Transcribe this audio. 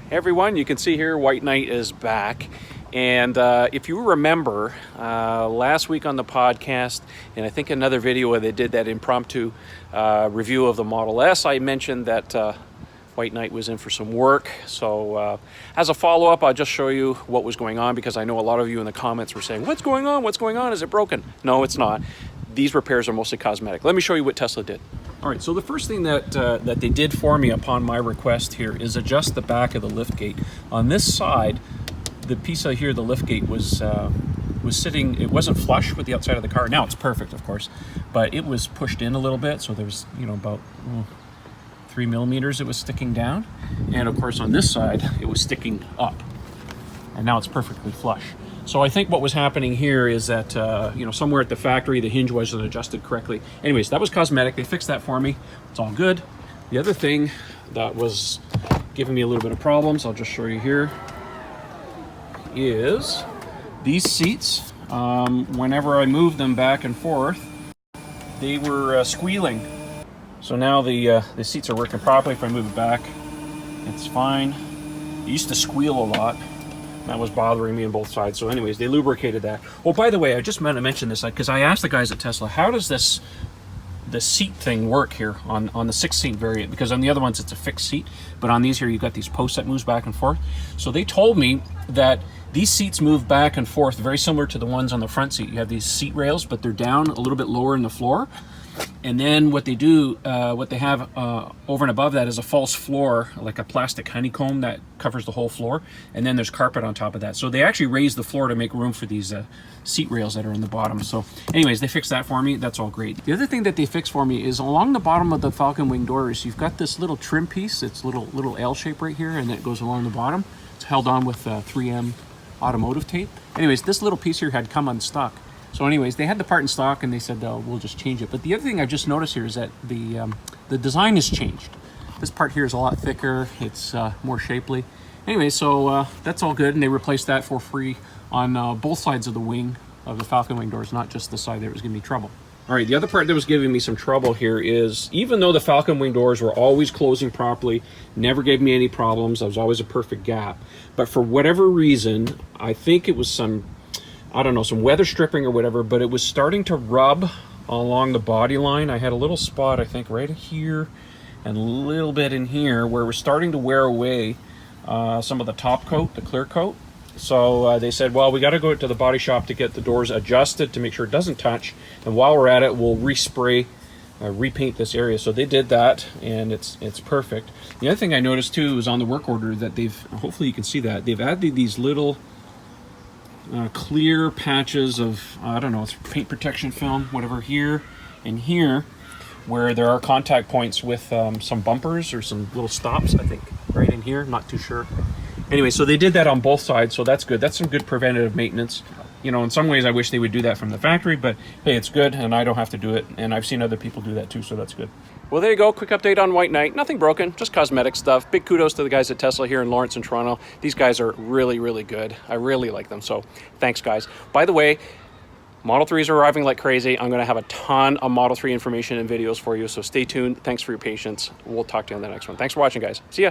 Hey everyone, you can see here WhiteKnight is back. And if you remember last week on the podcast, and I think another video where they did that impromptu review of the Model S, I mentioned that WhiteKnight was in for some work. So as a follow-up, I'll just show you what was going on, because I know a lot of you in the comments were saying, what's going on? What's going on? Is it broken? No, it's not. These repairs are mostly cosmetic. Let me show you what Tesla did. All right, so the first thing that that they did for me upon my request here is adjust the back of the liftgate. On this side, the piece of here, the liftgate was sitting, it wasn't flush with the outside of the car. Now it's perfect, of course, but it was pushed in a little bit, so there was, you know, about 3 millimeters it was sticking down. And of course on this side, it was sticking up. And now it's perfectly flush. So I think what was happening here is that, you know, somewhere at the factory, the hinge wasn't adjusted correctly. Anyways, that was cosmetic. They fixed that for me. It's all good. The other thing that was giving me a little bit of problems, I'll just show you here, is these seats. Whenever I moved them back and forth, they were squealing. So now the seats are working properly. If I move it back, it's fine. It used to squeal a lot. That was bothering me on both sides. So anyways, they lubricated that. Oh, by the way, I just meant to mention this, because I asked the guys at Tesla, how does the seat thing work here on the 6-seat variant? Because on the other ones, it's a fixed seat. But on these here, you've got these posts that moves back and forth. So they told me that these seats move back and forth, very similar to the ones on the front seat. You have these seat rails, but they're down a little bit lower in the floor. And then what they do, what they have over and above that is a false floor, like a plastic honeycomb that covers the whole floor. And then there's carpet on top of that. So they actually raise the floor to make room for these seat rails that are in the bottom. So anyways, they fixed that for me. That's all great. The other thing that they fixed for me is along the bottom of the Falcon Wing doors, you've got this little trim piece. It's little L shape right here, and it goes along the bottom. It's held on with 3M automotive tape. Anyways, this little piece here had come unstuck. So anyways, they had the part in stock, and they said, we'll just change it. But the other thing I just noticed here is that the design has changed. This part here is a lot thicker. It's more shapely. Anyway, so that's all good, and they replaced that for free on both sides of the wing of the Falcon Wing doors, not just the side that was giving me trouble. All right, the other part that was giving me some trouble here is, even though the Falcon Wing doors were always closing properly, never gave me any problems, I was always a perfect gap, but for whatever reason, I think it was some weather stripping or whatever, but it was starting to rub along the body line. I had a little spot, I think, right here and a little bit in here where it was starting to wear away some of the top coat, the clear coat. So they said, well, we got to go to the body shop to get the doors adjusted to make sure it doesn't touch. And while we're at it, we'll respray, repaint this area. So they did that, and it's perfect. The other thing I noticed too was on the work order that hopefully you can see that, they've added these little clear patches of, I don't know, it's paint protection film, whatever, here and here, where there are contact points with some bumpers or some little stops, I think, right in here, not too sure. Anyway, so they did that on both sides, so that's good. That's some good preventative maintenance. You know, in some ways I wish they would do that from the factory, but hey, it's good, and I don't have to do it, and I've seen other people do that too, so that's good. Well, there you go. Quick update on WhiteKnight. Nothing broken, just cosmetic stuff. Big kudos to the guys at Tesla here in Lawrence and Toronto. These guys are really, really good. I really like them, so thanks, guys. By the way, Model 3s are arriving like crazy. I'm going to have a ton of Model 3 information and videos for you, so stay tuned. Thanks for your patience. We'll talk to you on the next one. Thanks for watching, guys. See ya.